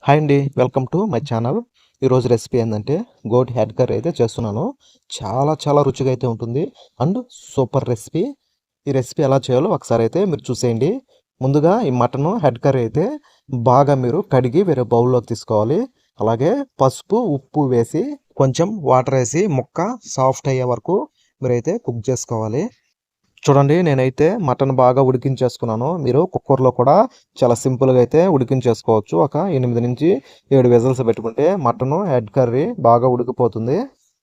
Hi అండి. Welcome to my channel. ఈరోజు recipe ఏందంటే గోట్ హెడ్ కర్రీ అయితే చేస్తున్నాను. చాలా చాలా రుచిగా అయితే ఉంటుంది. And super recipe. ఈ రెసిపీ ఎలా చేయాలో ఒకసారి అయితే మీరు చూసేయండి. ముందుగా ఈ మటన్ హెడ్ కర్రీ అయితే బాగా మీరు కడిగి వేరే బౌల్లోకి తీసుకోవాలి. అలాగే పసుపు, ఉప్పు వేసి కొంచెం వాటర్ వేసి ముక్క సాఫ్ట్ అయ్యే వరకు మీరైతే కుక్ చేసుకోవాలి. చూడండి, నేనైతే మటన్ బాగా ఉడికించేసుకున్నాను. మీరు కుక్కర్లో కూడా చాలా సింపుల్గా అయితే ఉడికించేసుకోవచ్చు. ఒక 8 నుంచి 7 విజిల్స్ పెట్టుకుంటే మటన్ హెడ్ కర్రీ బాగా ఉడికిపోతుంది.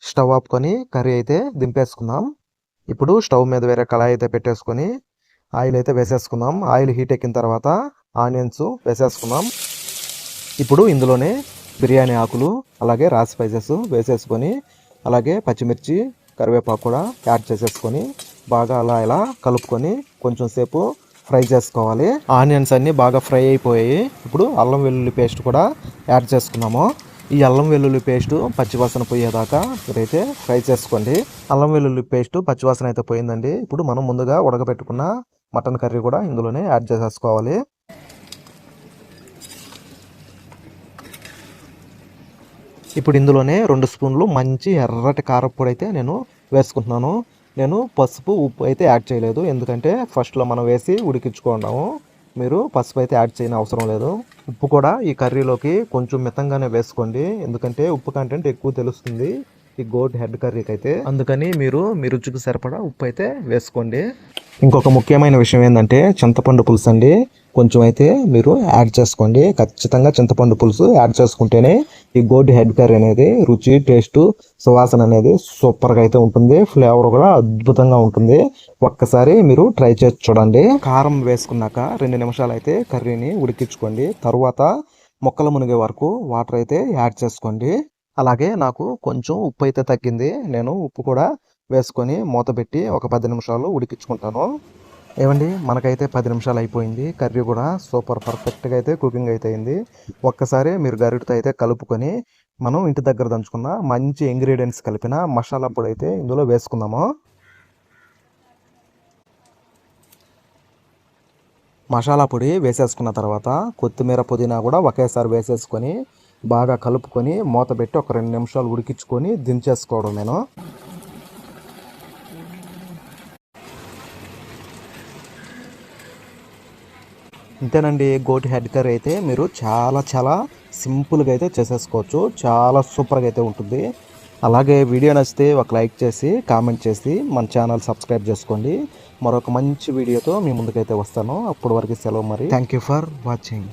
స్టవ్ ఆపుకొని కర్రీ అయితే దింపేసుకుందాం. ఇప్పుడు స్టవ్ మీద వేరే కళాయి అయితే పెట్టేసుకొని ఆయిల్ అయితే వేసేసుకుందాం. ఆయిల్ హీట్ ఎక్కిన తర్వాత ఆనియన్స్ వేసేసుకుందాం. ఇప్పుడు ఇందులోనే బిర్యానీ ఆకులు అలాగే రా స్పైసెస్ వేసేసుకొని అలాగే పచ్చిమిర్చి కరివేపాకు కూడా యాడ్ చేసేసుకొని బాగా అలా ఇలా కలుపుకొని కొంచెం సేపు ఫ్రై చేసుకోవాలి. ఆనియన్స్ అన్నీ బాగా ఫ్రై అయిపోయాయి. ఇప్పుడు అల్లం వెల్లుల్లి పేస్ట్ కూడా యాడ్ చేసుకున్నాము. ఈ అల్లం వెల్లుల్లి పేస్ట్ పచ్చివాసన పోయేదాకా మీరైతే ఫ్రై చేసుకోండి. అల్లం వెల్లుల్లి పేస్ట్ పచ్చివాసన అయితే పోయిందండి. ఇప్పుడు మనం ముందుగా ఉడకబెట్టుకున్న మటన్ కర్రీ కూడా ఇందులోనే యాడ్ చేసేసుకోవాలి. ఇప్పుడు ఇందులోనే 2 స్పూన్లు మంచి ఎర్రటి కారప్పొడి అయితే నేను వేసుకుంటున్నాను. నేను పసుపు, ఉప్పు అయితే యాడ్ చేయలేదు. ఎందుకంటే ఫస్ట్లో మనం వేసి ఉడికించుకున్నాము. మీరు పసుపు అయితే యాడ్ చేయని అవసరం లేదు. ఉప్పు కూడా ఈ కర్రీలోకి కొంచెం మితంగానే వేసుకోండి. ఎందుకంటే ఉప్పు కంటెంట్ ఎక్కువ తెలుస్తుంది ఈ గోట్ హెడ్ కర్రీకి అయితే. అందుకని మీరు మీ రుచికి సరిపడా ఉప్పు అయితే వేసుకోండి. ఇంకొక ముఖ్యమైన విషయం ఏంటంటే చింతపండు పులుసు అండి. కొంచెం అయితే మీరు యాడ్ చేసుకోండి. ఖచ్చితంగా చింతపండు పులుసు యాడ్ చేసుకుంటేనే ఈ గోట్ హెడ్ కర్రీ అనేది రుచి, టేస్ట్, సువాసన అనేది సూపర్గా అయితే ఉంటుంది. ఫ్లేవర్ కూడా అద్భుతంగా ఉంటుంది. ఒక్కసారి మీరు ట్రై చేసి చూడండి. కారం వేసుకున్నాక 2 నిమిషాలు అయితే కర్రీని ఉడికించుకోండి. తర్వాత ముక్కలు మునిగే వరకు వాటర్ అయితే యాడ్ చేసుకోండి. అలాగే నాకు కొంచెం ఉప్పు అయితే తగ్గింది. నేను ఉప్పు కూడా వేసుకొని మూత పెట్టి ఒక 10 నిమిషాలు ఉడికించుకుంటాను. ఏమండి, మనకైతే 10 నిమిషాలు అయిపోయింది. కర్రీ కూడా సూపర్ పర్ఫెక్ట్గా అయితే కుకింగ్ అయితే అయింది. ఒక్కసారి మీరు గరిటతో అయితే కలుపుకొని మనం ఇంటి దగ్గర దంచుకున్న మంచి ఇంగ్రీడియంట్స్ కలిపిన మసాలా పొడి అయితే ఇందులో వేసుకుందాము. మసాలా పొడి వేసేసుకున్న తర్వాత కొత్తిమీర, పుదీనా కూడా ఒకేసారి వేసేసుకొని బాగా కలుపుకొని మూత పెట్టి ఒక 2 నిమిషాలు ఉడికించుకొని దించేసుకోవడం నేను. ఇంతేనండి, గోటి హెడ్ కర్రీ అయితే మీరు చాలా చాలా సింపుల్గా అయితే చేసేసుకోవచ్చు. చాలా సూపర్గా అయితే ఉంటుంది. అలాగే వీడియో నచ్చితే ఒక లైక్ చేసి కామెంట్ చేసి మన ఛానల్ సబ్స్క్రైబ్ చేసుకోండి. మరొక మంచి వీడియోతో మీ ముందుకైతే వస్తాను. అప్పటి వరకు సెలవు మరి. Thank you for watching.